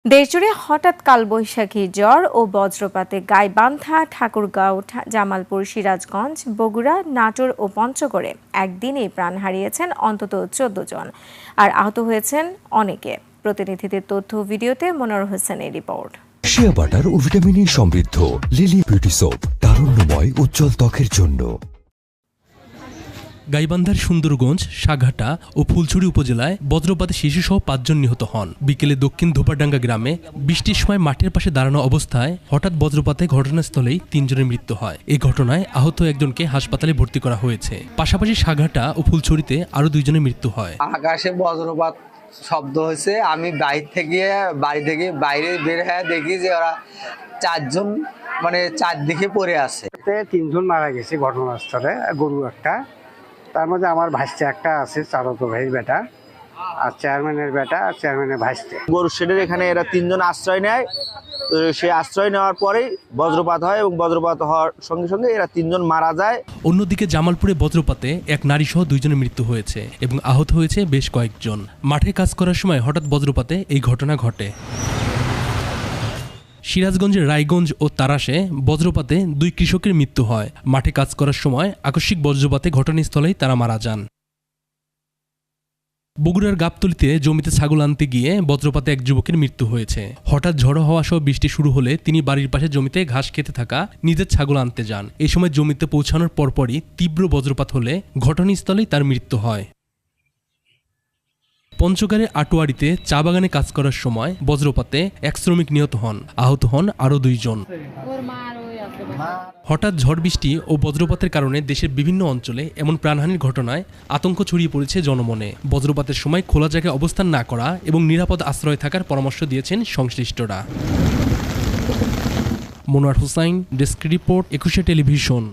দেশজুড়ে হঠাৎ কালবৈশাখী ঝড় ও বজ্রপাতে গাইবান্ধা, ঠাকুরগাঁও, জামালপুর, সিরাজগঞ্জ, বগুড়া, নাটোর ও পঞ্চগড়ে একদিনেই প্রাণ হারিয়েছেন অন্তত ১৪ জন আর আহত হয়েছেন অনেকে। প্রতিনিধিদের তথ্য ভিডিওতে মনোয়ার হোসেনের রিপোর্ট। শিয়া বাটার ও ভিটামিন সমৃদ্ধ লিলি বিউটি সোপ, তারুণ্যময় উজ্জ্বল ত্বকের জন্য। গাইবান্ধার সুন্দরগঞ্জ, সাঘাটা ও ফুলছড়ি উপজেলায় বজ্রপাতে শিশুসহ ৫ জন নিহত হন। বিকেলে দক্ষিণ ধোপাডাঙ্গা গ্রামে বৃষ্টির সময় মাঠের পাশে দাঁড়ানো অবস্থায় হঠাৎ বজ্রপাতে ঘটনাস্থলেই ৩ জনের মৃত্যু হয়। এই ঘটনায় আহত একজনকে হাসপাতালে ভর্তি করা হয়েছে। পাশাপাশি সাঘাটা ও ফুলছড়িতে আরও ২ জনের মৃত্যু হয়। আকাশে বজ্রপাত শব্দ হয়েছে, আমি বাড়ি থেকে বাইরে বের হয়ে দেখি যে ওরা ৪ জন চারদিকে পড়ে আছে। ৩ জন মারা গেছে ঘটনাস্থলে, গরু একটা, তার মধ্যে আমার ভাইস্তে একটা আছে, চারত ভাইয়ের বেটা আর চেয়ারম্যানের বেটা আর চেয়ারম্যানের ভাইস্তে। গরুর শেডের এখানে এরা ৩ জন আশ্রয় নেয়। সে আশ্রয় নেওয়ার পরেই বজ্রপাত হয় এবং বজ্রপাত হওয়ার সঙ্গে সঙ্গে এরা ৩ জন মারা যায়। অন্যদিকে জামালপুরে বজ্রপাতে এক নারী সহ ২ জনের মৃত্যু হয়েছে এবং আহত হয়েছে বেশ কয়েকজন। মাঠে কাজ করার সময় হঠাৎ বজ্রপাতে এই ঘটনা ঘটে। সিরাজগঞ্জের রায়গঞ্জ ও তারাশে বজ্রপাতে ২ কৃষকের মৃত্যু হয়। মাঠে কাজ করার সময় আকস্মিক বজ্রপাতে ঘটনাস্থলেই তারা মারা যান। বগুড়ার গাবতলীতে জমিতে ছাগল আনতে গিয়ে বজ্রপাতে এক যুবকের মৃত্যু হয়েছে। হঠাৎ ঝড়ো হওয়া সহ বৃষ্টি শুরু হলে তিনি বাড়ির পাশে জমিতে ঘাস খেতে থাকা নিজের ছাগল আনতে যান। এই সময় জমিতে পৌঁছানোর পরপরই তীব্র বজ্রপাত হলে ঘটনাস্থলেই তার মৃত্যু হয়। পঞ্চগড়ের আটোয়ারিতে চা বাগানে কাজ করার সময় বজ্রপাতে এক শ্রমিক নিহত হন, আহত হন আরও ২ জন। হঠাৎ ঝড় বৃষ্টি ও বজ্রপাতের কারণে দেশের বিভিন্ন অঞ্চলে এমন প্রাণহানির ঘটনায় আতঙ্ক ছড়িয়ে পড়েছে জনমনে। বজ্রপাতের সময় খোলা জায়গায় অবস্থান না করা এবং নিরাপদ আশ্রয়ে থাকার পরামর্শ দিয়েছেন সংশ্লিষ্টরা। Monowar Hossain, desk report, ২১ television.